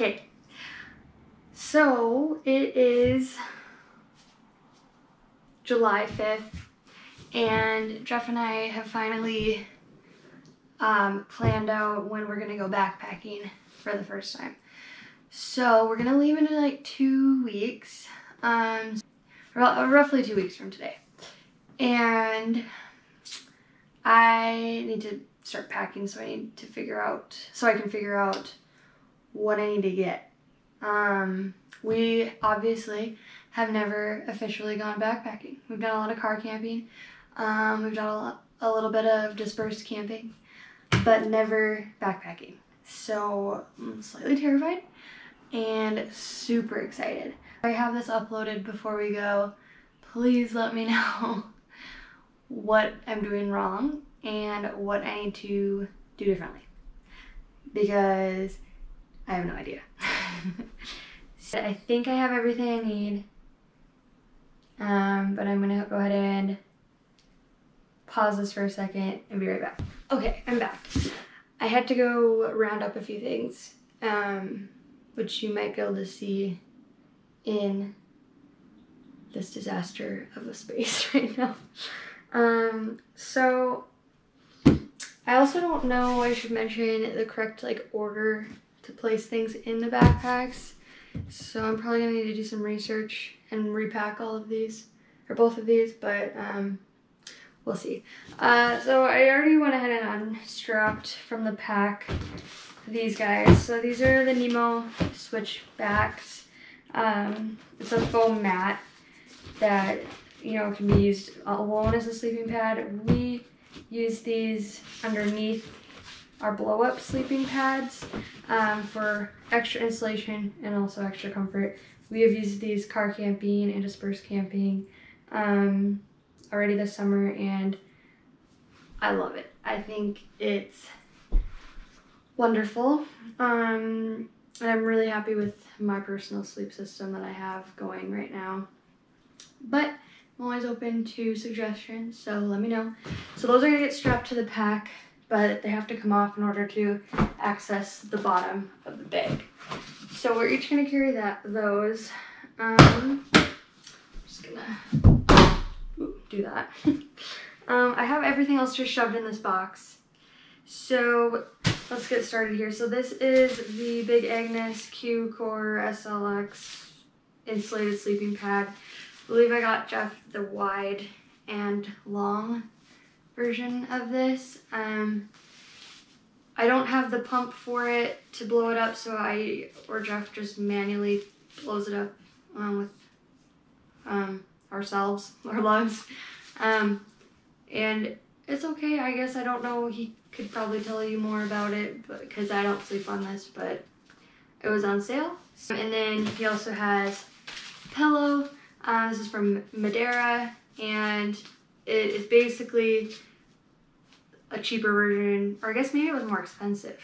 Okay, so it is July 5th, and Jeff and I have finally planned out when we're gonna go backpacking for the first time. So we're gonna leave in like 2 weeks, roughly 2 weeks from today. And I need to start packing, so I can figure out what I need to get. We obviously have never officially gone backpacking. We've done a lot of car camping. We've done a little bit of dispersed camping, but never backpacking. So I'm slightly terrified and super excited. I have this uploaded before we go. Please let me know what I'm doing wrong and what I need to do differently, because I have no idea. So I think I have everything I need, but I'm gonna go ahead and pause this for a second and be right back. Okay, I'm back. I had to go round up a few things, which you might be able to see in this disaster of a space right now. So I also don't know, I should mention the correct order to place things in the backpacks. So I'm probably gonna need to do some research and repack all of these, or both of these, but we'll see. So I already went ahead and unstrapped from the pack these guys. So these are the Nemo Switchbacks. It's a foam mat that, you know, can be used alone as a sleeping pad. We use these underneath our blow-up sleeping pads for extra insulation and also extra comfort. We have used these car camping and dispersed camping already this summer, and I love it. I think it's wonderful. And I'm really happy with my personal sleep system that I have going right now. But I'm always open to suggestions, so let me know. So those are gonna get strapped to the pack, but they have to come off in order to access the bottom of the bag. So we're each gonna carry those. I'm just gonna do that. I have everything else just shoved in this box. So let's get started here. So this is the big Agnes Q-Core SLX insulated sleeping pad. I believe I got Jeff the wide and long version of this. I don't have the pump for it to blow it up, so Jeff just manually blows it up with our lugs. And it's okay, I guess. I don't know, he could probably tell you more about it, because I don't sleep on this, but it was on sale. And then he also has a pillow. This is from Madera, and it is basically a cheaper version, or I guess maybe it was more expensive.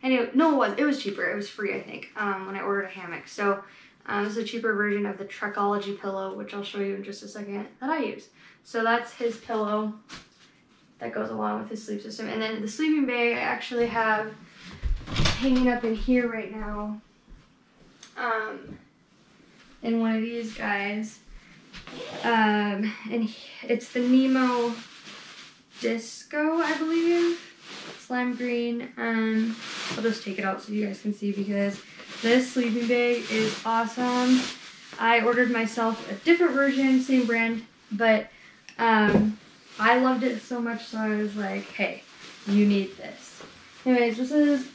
Anyway, no, it was cheaper. It was free, I think, when I ordered a hammock. So this is a cheaper version of the Trekology pillow, which I'll show you in just a second, that I use. So that's his pillow that goes along with his sleep system. And then the sleeping bag I actually have hanging up in here right now, in one of these guys. And it's the Nemo Disco, I believe. It's lime green. I'll just take it out so you guys can see, because this sleeping bag is awesome. I ordered myself a different version, same brand, but I loved it so much, so I was like, hey, you need this. Anyways, this is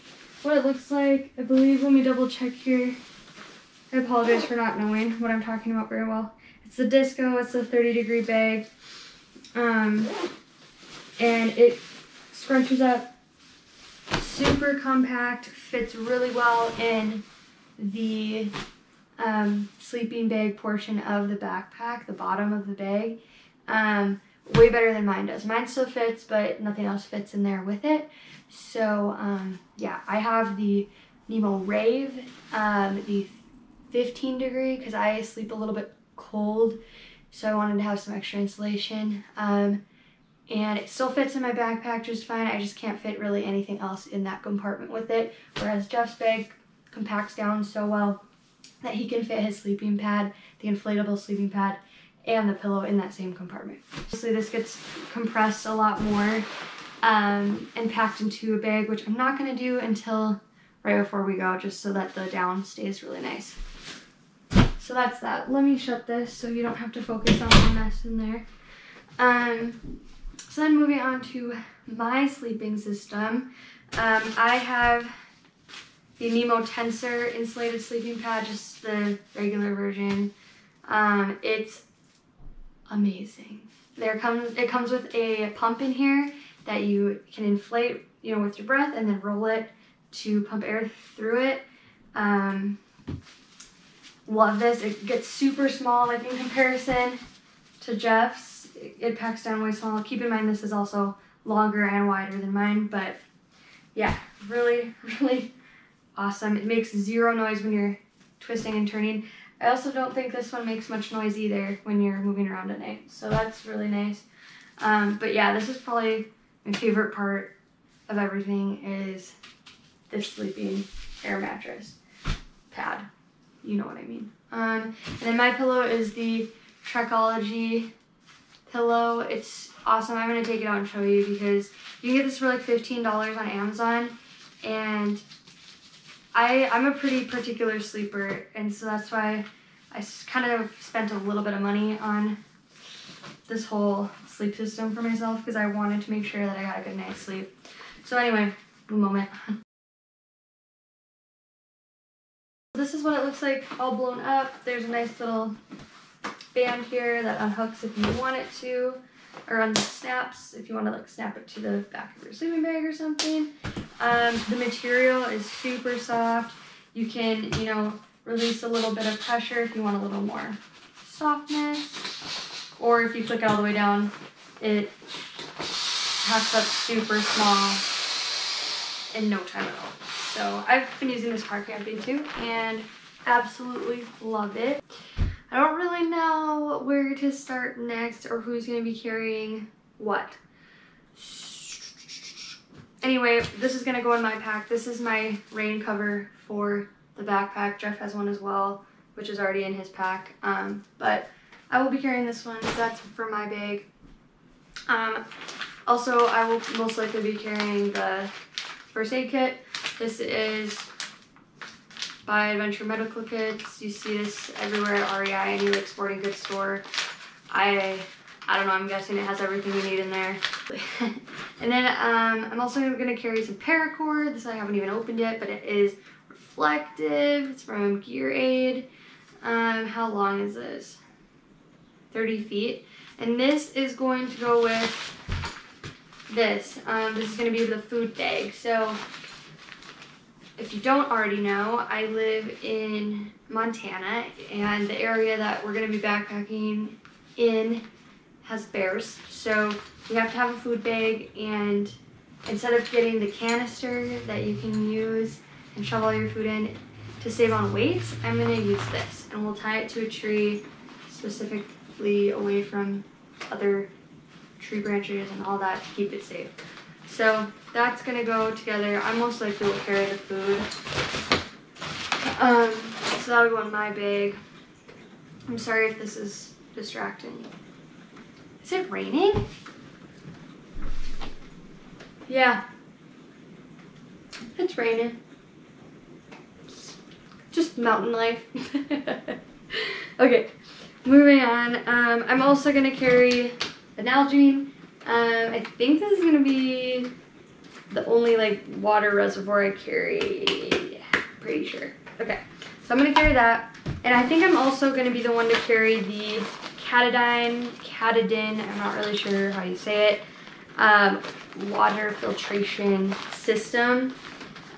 what it looks like. I believe, let me double check here. I apologize for not knowing what I'm talking about very well. It's the Disco, it's a 30-degree bag. And it scrunches up, super compact, fits really well in the sleeping bag portion of the backpack, the bottom of the bag. Way better than mine does. Mine still fits, but nothing else fits in there with it. So yeah, I have the Nemo Rave, the 15-degree, because I sleep a little bit cold, so I wanted to have some extra insulation. And it still fits in my backpack just fine. I just can't fit really anything else in that compartment with it. Whereas Jeff's bag compacts down so well that he can fit his sleeping pad, the inflatable sleeping pad, and the pillow in that same compartment. Obviously this gets compressed a lot more and packed into a bag, which I'm not gonna do until right before we go, just so that the down stays really nice. So that's that. Let me shut this so you don't have to focus on the mess in there. So then moving on to my sleeping system, I have the Nemo Tensor insulated sleeping pad, just the regular version. It's amazing. It comes with a pump in here that you can inflate, you know, with your breath and then roll it to pump air through it. Love this. It gets super small, like in comparison to Jeff's. It packs down way small. Keep in mind this is also longer and wider than mine, but yeah, really, really awesome. It makes zero noise when you're twisting and turning. I also don't think this one makes much noise either when you're moving around at night, so that's really nice. But yeah, this is probably my favorite part of everything is this sleeping air mattress pad. You know what I mean. And then my pillow is the Trekology pillow. It's awesome. I'm going to take it out and show you because you can get this for like $15 on Amazon. And I'm a pretty particular sleeper, and so that's why I kind of spent a little bit of money on this whole sleep system for myself because I wanted to make sure that I got a good night's sleep. So anyway, one moment. This is what it looks like all blown up. There's a nice little band here that unhooks if you want it to, or unsnaps if you want to like snap it to the back of your sleeping bag or something. The material is super soft. You can, you know, release a little bit of pressure if you want a little more softness, or if you click it all the way down, it packs up super small in no time at all. So I've been using this car camping too and absolutely love it. I don't really know where to start next or who's going to be carrying what. Anyway, this is going to go in my pack. This is my rain cover for the backpack. Jeff has one as well, which is already in his pack. But I will be carrying this one, so that's for my bag. Also, I will most likely be carrying the first aid kit. This is by Adventure Medical Kits. You see this everywhere at REI, any like sporting goods store. I don't know, I'm guessing it has everything you need in there. And then I'm also gonna carry some PowerCore. This I haven't even opened yet, but it is reflective. It's from Gear Aid. How long is this? 30 feet. And this is going to go with this. This is gonna be the food bag. So if you don't already know, I live in Montana, and the area that we're gonna be backpacking in has bears. So you have to have a food bag, and instead of getting the canister that you can use and shove all your food in to save on weight, I'm gonna use this, and we'll tie it to a tree specifically away from other tree branches and all that to keep it safe. So that's gonna go together. I most likely will carry the food. So that'll go in my bag. I'm sorry if this is distracting. Is it raining? Yeah. It's raining. Just mountain life. Okay, moving on. I'm also gonna carry an Nalgene. I think this is gonna be the only like water reservoir I carry. Pretty sure. Okay, so I'm gonna carry that, and I think I'm also gonna be the one to carry the Katadyn, I'm not really sure how you say it, water filtration system,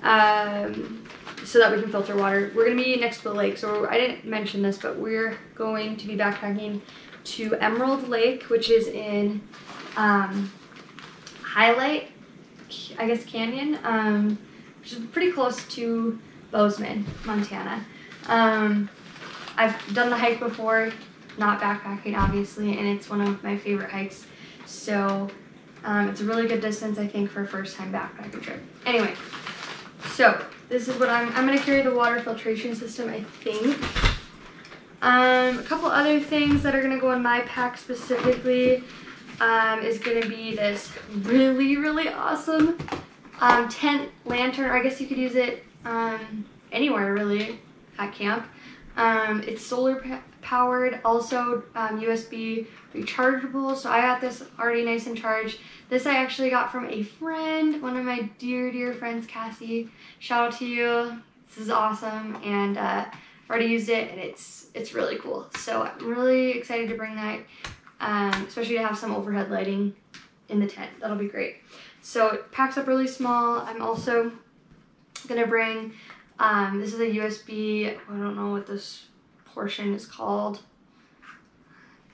so that we can filter water. We're gonna be next to the lake, so I didn't mention this, but we're going to be backpacking to Emerald Lake, which is in Highlight, I guess, Canyon, which is pretty close to Bozeman, Montana. I've done the hike before, not backpacking obviously, and it's one of my favorite hikes. So it's a really good distance, I think, for a first time backpacking trip. Anyway, so this is what I'm gonna carry the water filtration system, I think. A couple other things that are gonna go in my pack specifically is gonna be this really, really awesome tent lantern, or I guess you could use it anywhere really at camp. It's solar powered, also USB rechargeable, so I got this already nice and charged. This I actually got from a friend, one of my dear friends, Cassie. Shout out to you. This is awesome, and I've already used it, and it's really cool. So I'm really excited to bring that, especially to have some overhead lighting in the tent. That'll be great. So it packs up really small. I'm also gonna bring, this is a USB, I don't know what this portion is called.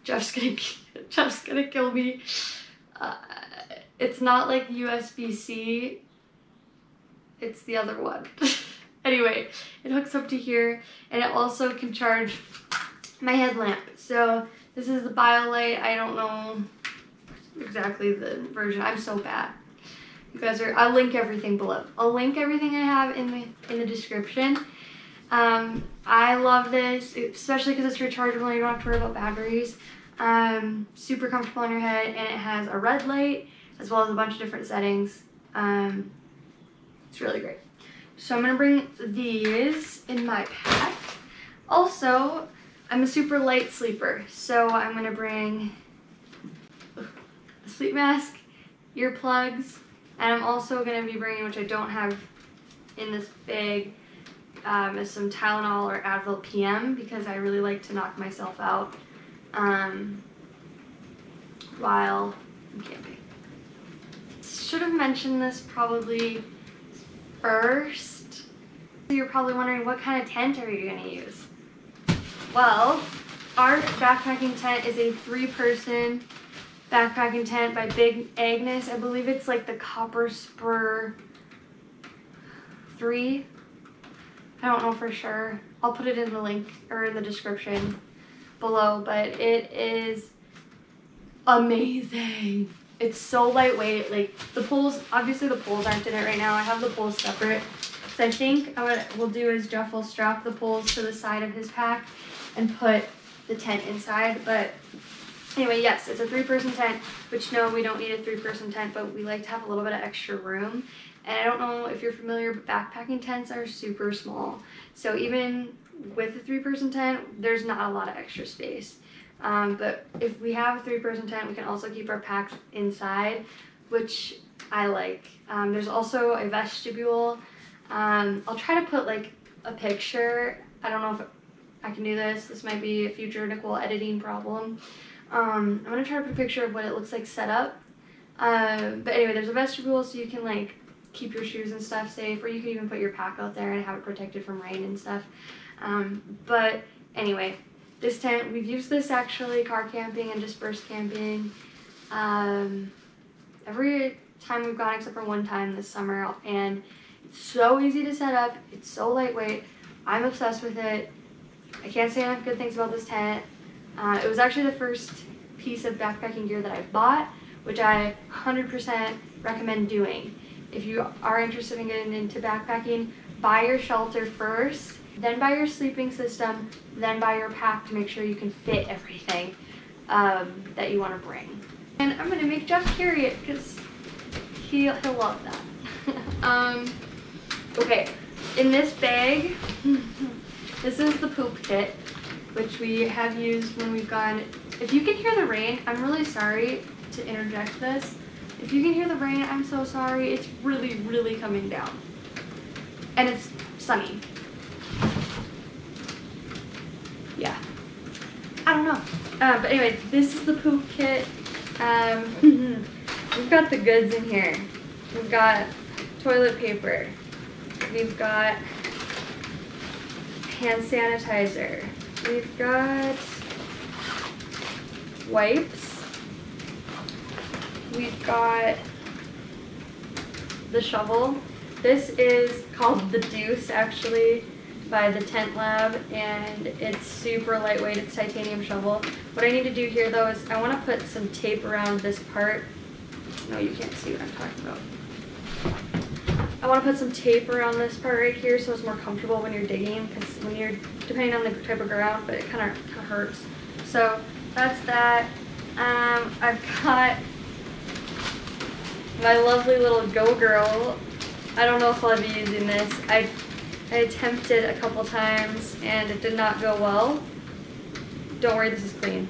Jeff's gonna kill me. It's not like USB-C, it's the other one. Anyway, it hooks up to here, and it also can charge my headlamp. So this is the BioLite. I don't know exactly the version. I'm so bad. You guys are, I'll link everything below. I'll link everything I have in the description. I love this, especially because it's rechargeable and you don't have to worry about batteries. Super comfortable on your head, and it has a red light as well as a bunch of different settings. It's really great. So I'm gonna bring these in my pack. Also, I'm a super light sleeper, so I'm gonna bring a sleep mask, earplugs, and I'm also gonna be bringing, which I don't have in this bag, is some Tylenol or Advil PM, because I really like to knock myself out while I'm camping. Should have mentioned this probably first. You're probably wondering, what kind of tent are you gonna use? Well, our backpacking tent is a 3-person backpacking tent by Big Agnes. I believe it's like the Copper Spur 3. I don't know for sure. I'll put it in the link or in the description below, but it is amazing. It's so lightweight. Like the poles, obviously the poles aren't in it right now. I have the poles separate. So I think what we'll do is Jeff will strap the poles to the side of his pack and put the tent inside. But anyway, yes, it's a 3-person tent, which no, we don't need a 3-person tent, but we like to have a little bit of extra room. And I don't know if you're familiar, but backpacking tents are super small. So even with a 3-person tent, there's not a lot of extra space. But if we have a 3-person tent, we can also keep our packs inside, which I like. There's also a vestibule. I'll try to put like a picture. I don't know if I can do this. This might be a future Nicole editing problem. I'm gonna try to put a picture of what it looks like set up. But anyway, there's a vestibule, so you can like keep your shoes and stuff safe, or you can even put your pack out there and have it protected from rain and stuff. But anyway, this tent, we've used this actually car camping and dispersed camping every time we've gone except for one time this summer, and it's so easy to set up. It's so lightweight. I'm obsessed with it. I can't say enough good things about this tent. It was actually the first piece of backpacking gear that I bought, which I 100% recommend doing. If you are interested in getting into backpacking, buy your shelter first, then buy your sleeping system, then buy your pack to make sure you can fit everything that you want to bring. And I'm gonna make Jeff carry it because he'll love that. Okay, in this bag, this is the poop kit, which we have used when we've gone. If you can hear the rain, I'm really sorry to interject this. If you can hear the rain, I'm so sorry. It's really, really coming down. And it's sunny. Yeah. I don't know. But anyway, this is the poop kit. We've got the goods in here. We've got toilet paper. We've got hand sanitizer. We've got wipes. We've got the shovel. This is called the Deuce, actually, by TheTentLab, and it's super lightweight. It's titanium shovel. What I need to do here, though, is I want to put some tape around this part. No, you can't see what I'm talking about. I want to put some tape around this part right here so it's more comfortable when you're digging, because when you're, depending on the type of ground, but it kind of hurts. So that's that. I've got my lovely little Go Girl. I don't know if I'll be using this. I attempted a couple times and it did not go well. Don't worry, this is clean.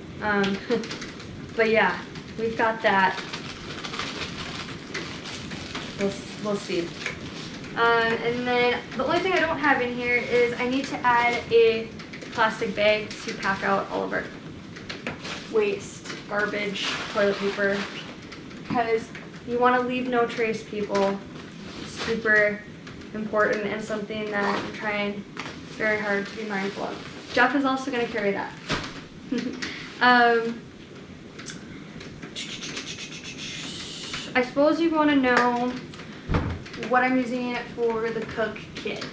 But yeah, we've got that. We'll see. And then the only thing I don't have in here is I need to add a plastic bag to pack out all of our waste, garbage, toilet paper, because you want to leave no trace, people. It's super important and something that I'm trying very hard to be mindful of. Jeff is also going to carry that. I suppose you want to know what I'm using for the cook kit.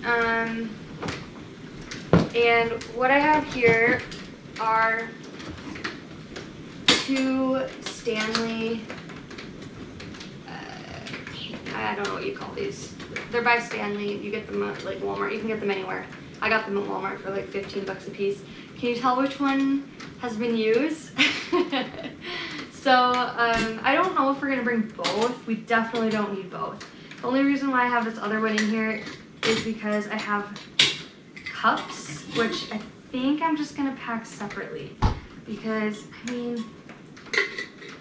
And what I have here are 2 Stanley, I don't know what you call these. They're by Stanley. You get them at like Walmart. You can get them anywhere. I got them at Walmart for like 15 bucks a piece. Can you tell which one has been used? So I don't know if we're gonna bring both. We definitely don't need both. The only reason why I have this other one in here is because I have cups, which I think I'm just gonna pack separately, because I mean,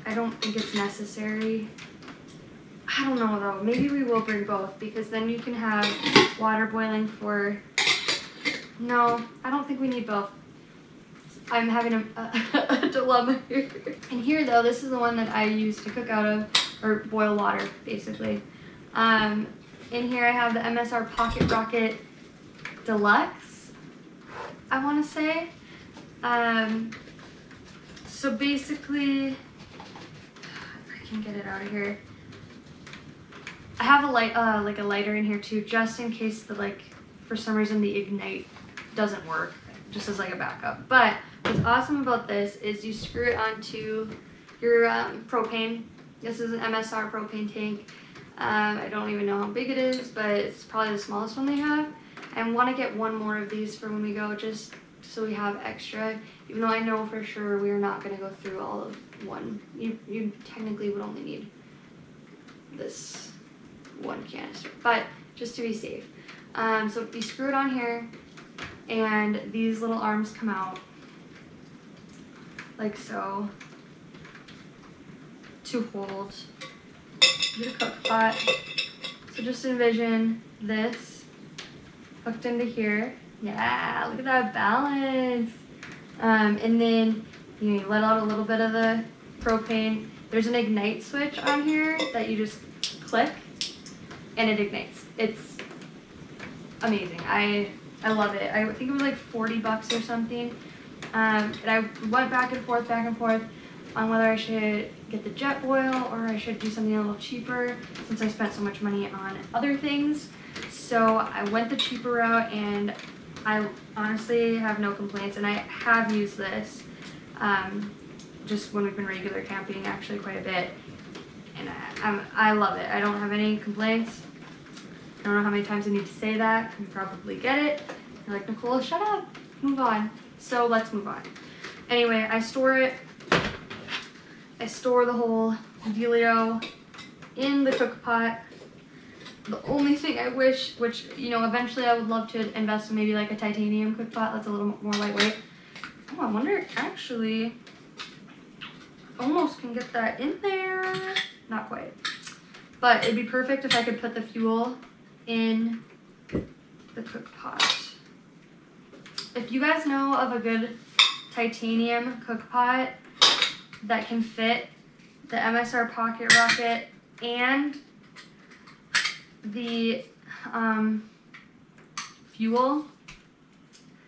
I don't think it's necessary. I don't know though, maybe we will bring both, because then you can have water boiling for, no, I don't think we need both. I'm having a dilemma here. And here though, this is the one that I use to cook out of, or boil water, basically. In here I have the MSR PocketRocket Deluxe, I want to say. So basically, if I can get it out of here, I have a light, like a lighter in here too, just in case the, like, for some reason the ignite doesn't work, just as like a backup. But what's awesome about this is you screw it onto your propane. This is an MSR propane tank. I don't even know how big it is, but it's probably the smallest one they have. I want to get one more of these for when we go, just so we have extra, even though I know for sure we are not going to go through all of one. You technically would only need this one canister, but just to be safe. So you screw it on here, and these little arms come out like so to hold your cook pot. So just envision this hooked into here. Yeah, look at that balance. And then you let out a little bit of the propane. There's an ignite switch on here that you just click and it ignites. It's amazing. I love it. I think it was like 40 bucks or something. And I went back and forth on whether I should get the jet boil or I should do something a little cheaper, since I spent so much money on other things. So I went the cheaper route, and I honestly have no complaints. And I have used this just when we've been regular camping, actually quite a bit. And I love it. I don't have any complaints. I don't know how many times I need to say that. You probably get it. You're like, Nicole, shut up. Move on. So let's move on. Anyway, I store it. I store the whole dealio in the cook pot. The only thing I wish, which, you know, eventually I would love to invest in maybe like a titanium cook pot that's a little more lightweight. Oh, I wonder, actually, almost can get that in there. Not quite. But it'd be perfect if I could put the fuel in the cook pot. If you guys know of a good titanium cook pot that can fit the MSR PocketRocket and the fuel,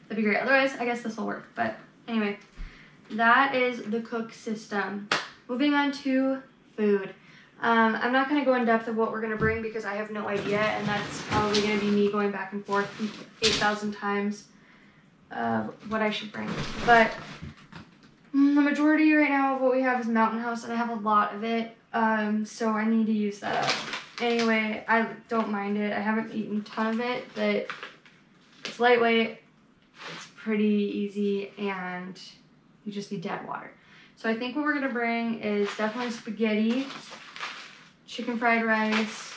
that'd be great. Otherwise, I guess this will work. But anyway, that is the cook system. Moving on to food. I'm not going to go in depth of what we're going to bring because I have no idea, and that's probably going to be me going back and forth 8,000 times what I should bring. But the majority right now of what we have is Mountain House, and I have a lot of it, so I need to use that up. anyway, I don't mind it. I haven't eaten a ton of it, but it's lightweight, it's pretty easy, and you just need to add water. So I think what we're gonna bring is definitely spaghetti, chicken fried rice,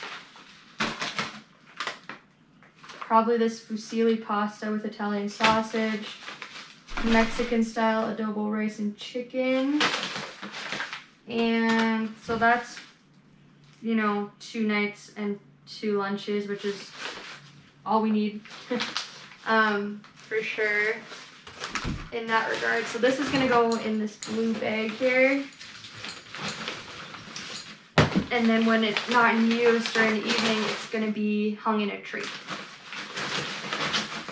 probably this fusilli pasta with Italian sausage, Mexican style adobo rice and chicken. And so that's, you know, 2 nights and 2 lunches, which is all we need for sure in that regard. So this is gonna go in this blue bag here. And then when it's not in use during the evening, it's gonna be hung in a tree.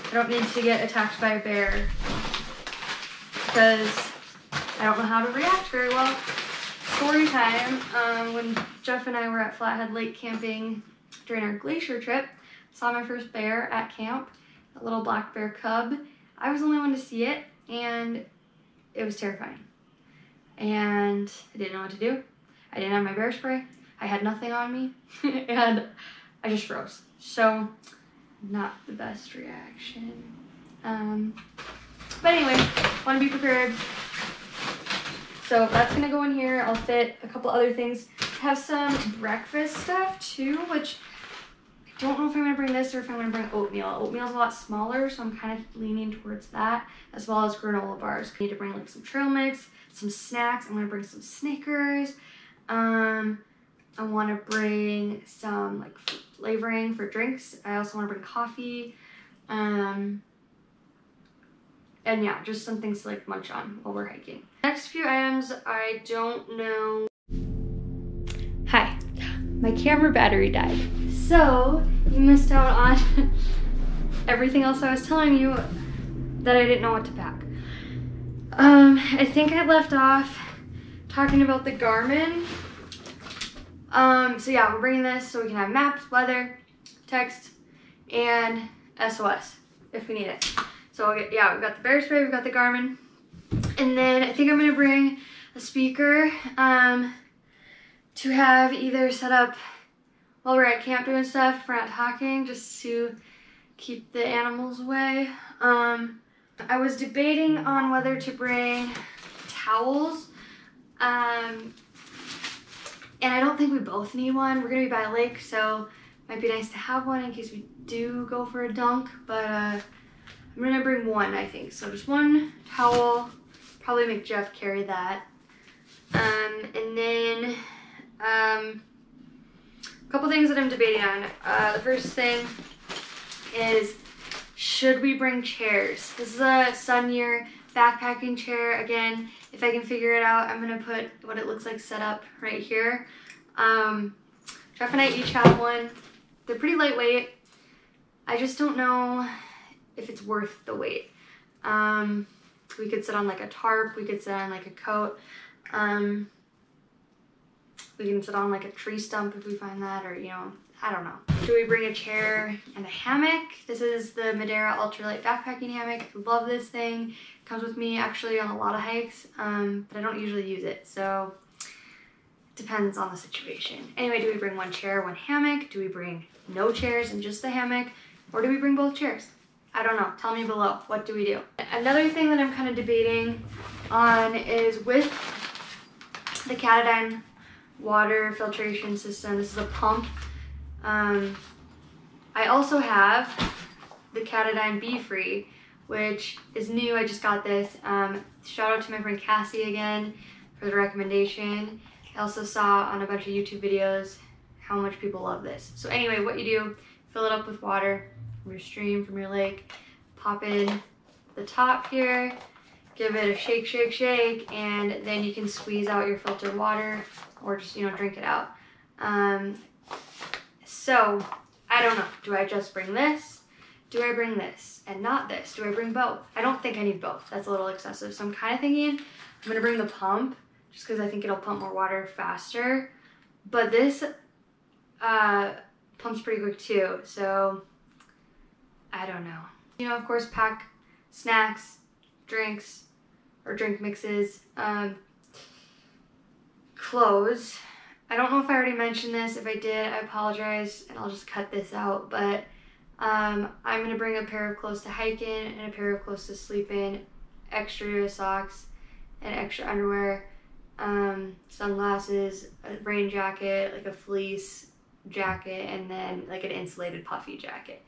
I don't need to get attacked by a bear because I don't know how to react very well. Story time, when Jeff and I were at Flathead Lake camping during our glacier trip, saw my first bear at camp, a little black bear cub. I was the only one to see it, and it was terrifying. And I didn't know what to do. I didn't have my bear spray. I had nothing on me, and I just froze. So, not the best reaction. But anyway, want to be prepared. So that's gonna go in here. I'll fit a couple other things. I have some breakfast stuff too, which I don't know if I'm gonna bring this or if I'm gonna bring oatmeal. Oatmeal's a lot smaller, so I'm kind of leaning towards that, as well as granola bars. I need to bring like some trail mix, some snacks. I'm gonna bring some Snickers. I wanna bring some like flavoring for drinks. I also wanna bring coffee. And yeah, just some things to like munch on while we're hiking. Next few items, I don't know. Hi, my camera battery died. So you missed out on everything else I was telling you that I didn't know what to pack. I think I left off talking about the Garmin. So yeah, we're bringing this so we can have maps, weather, text, and SOS if we need it. So yeah, we've got the bear spray, we've got the Garmin. And then I think I'm gonna bring a speaker to have either set up while we're at camp doing stuff, if we're not talking, just to keep the animals away. I was debating on whether to bring towels. And I don't think we both need one. We're gonna be by a lake, so it might be nice to have one in case we do go for a dunk, but I'm gonna bring one, I think. So just one towel, probably make Jeff carry that. And then a couple things that I'm debating on. The first thing is, should we bring chairs? This is a Sunyear backpacking chair. Again, if I can figure it out, I'm gonna put what it looks like set up right here. Jeff and I each have one. They're pretty lightweight. I just don't know if it's worth the weight. We could sit on like a tarp, we could sit on like a coat. We can sit on like a tree stump if we find that, or you know, I don't know. Should we bring a chair and a hammock? This is the Madera Ultralight backpacking hammock. I love this thing. It comes with me actually on a lot of hikes, but I don't usually use it, so it depends on the situation. Anyway, do we bring one chair, one hammock? Do we bring no chairs and just the hammock? Or do we bring both chairs? I don't know. Tell me below. What do we do? Another thing that I'm kind of debating on is with the Katadyn water filtration system. This is a pump. I also have the Katadyn BeFree, which is new. I just got this. Shout out to my friend Cassie again for the recommendation. I also saw on a bunch of YouTube videos how much people love this. So anyway, what you do, fill it up with water from your stream, from your lake, pop in the top here, give it a shake, shake, shake, and then you can squeeze out your filtered water or just, you know, drink it out. So I don't know, do I just bring this? Do I bring this and not this? Do I bring both? I don't think I need both. That's a little excessive. So I'm kind of thinking I'm gonna bring the pump just because I think it'll pump more water faster. But this pumps pretty quick too, so I don't know. You know, of course, pack snacks, drinks, or drink mixes, clothes. I don't know if I already mentioned this. If I did, I apologize, and I'll just cut this out. But I'm going to bring a pair of clothes to hike in and a pair of clothes to sleep in, extra socks and extra underwear, sunglasses, a rain jacket, like a fleece jacket, and then like an insulated puffy jacket.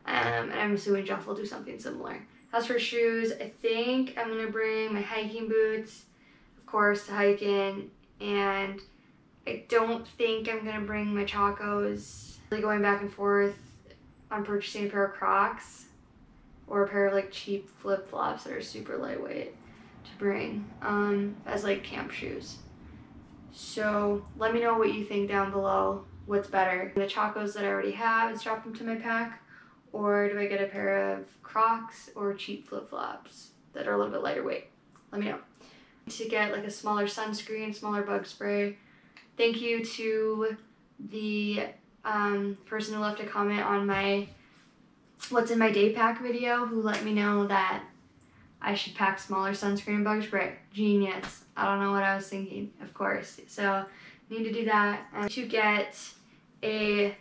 And I'm assuming Jeff will do something similar. As for shoes, I think I'm going to bring my hiking boots, of course, to hike in, and I don't think I'm going to bring my Chacos. Really going back and forth on purchasing a pair of Crocs or a pair of like cheap flip-flops that are super lightweight to bring as like camp shoes. So let me know what you think down below. What's better, the Chacos that I already have and strap them to my pack, or do I get a pair of Crocs or cheap flip-flops that are a little bit lighter weight? Let me know. To get like a smaller sunscreen, smaller bug spray. Thank you to the person who left a comment on my what's in my day pack video, who let me know that I should pack smaller sunscreen and bug spray. Genius. I don't know what I was thinking, of course. So need to do that. And to get a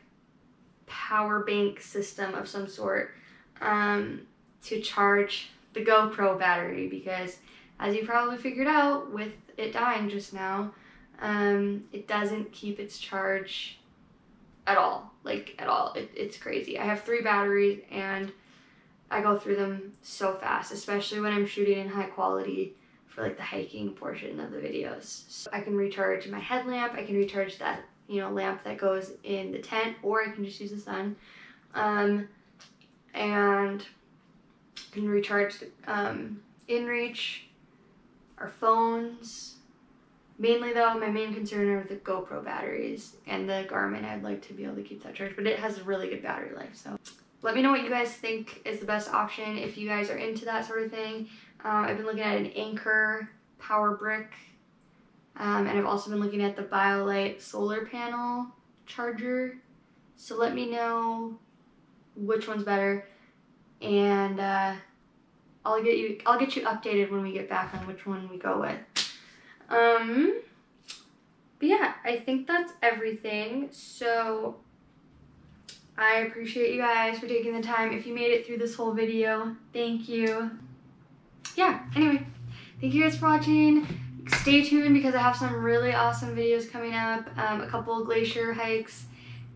power bank system of some sort to charge the GoPro battery, because as you probably figured out with it dying just now, it doesn't keep its charge at all, like at all. It's crazy. I have 3 batteries and I go through them so fast, especially when I'm shooting in high quality for like the hiking portion of the videos. So I can recharge my headlamp, I can recharge that, you know, lamp that goes in the tent, or I can just use the sun, and can recharge the InReach, our phones. Mainly though, my main concern are the GoPro batteries and the Garmin. I'd like to be able to keep that charged, but it has a really good battery life. So let me know what you guys think is the best option if you guys are into that sort of thing. I've been looking at an Anker power brick, and I've also been looking at the BioLite solar panel charger. So let me know which one's better, and I'll get you updated when we get back on which one we go with. But yeah, I think that's everything. So I appreciate you guys for taking the time. If you made it through this whole video, thank you. Yeah, anyway, thank you guys for watching. Stay tuned because I have some really awesome videos coming up. A couple of glacier hikes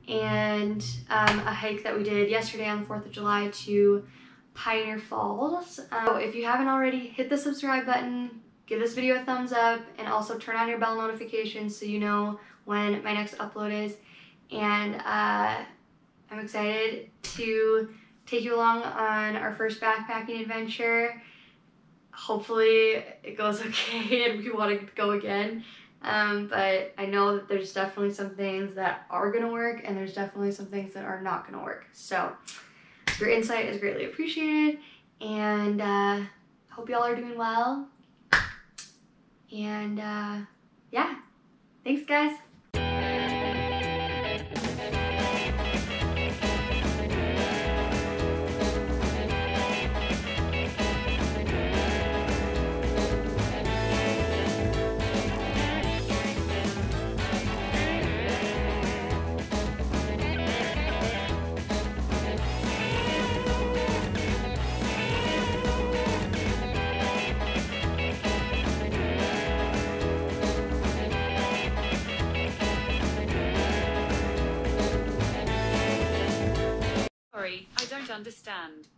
and a hike that we did yesterday on the 4th of July to Pioneer Falls. So if you haven't already, hit the subscribe button, give this video a thumbs up, and also turn on your bell notifications so you know when my next upload is. And I'm excited to take you along on our first backpacking adventure. Hopefully it goes okay and we want to go again. But I know that there's definitely some things that are going to work, and there's definitely some things that are not going to work. So your insight is greatly appreciated, and hope y'all are doing well. And yeah, thanks guys. I don't understand.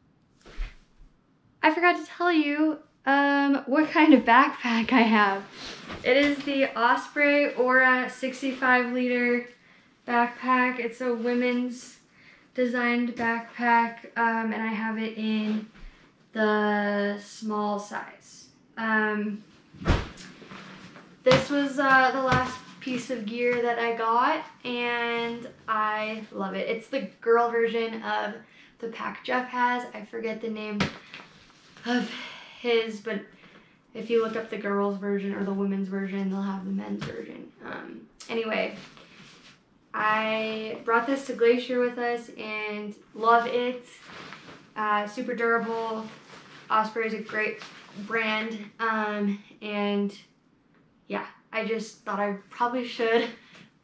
I forgot to tell you what kind of backpack I have. It is the Osprey Aura 65-liter backpack. It's a women's designed backpack, and I have it in the small size. This was the last piece of gear that I got, and I love it. It's the girl version of the pack Jeff has. I forget the name of his, but if you look up the girls version or the women's version, they'll have the men's version. Anyway, I brought this to Glacier with us and love it. Super durable. Osprey is a great brand, and yeah, I just thought I probably should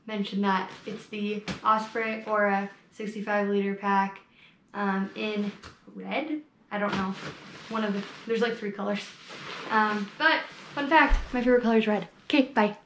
mention that it's the Osprey Aura 65-liter pack in red. I don't know. There's like 3 colors. But fun fact, my favorite color is red. Okay, bye.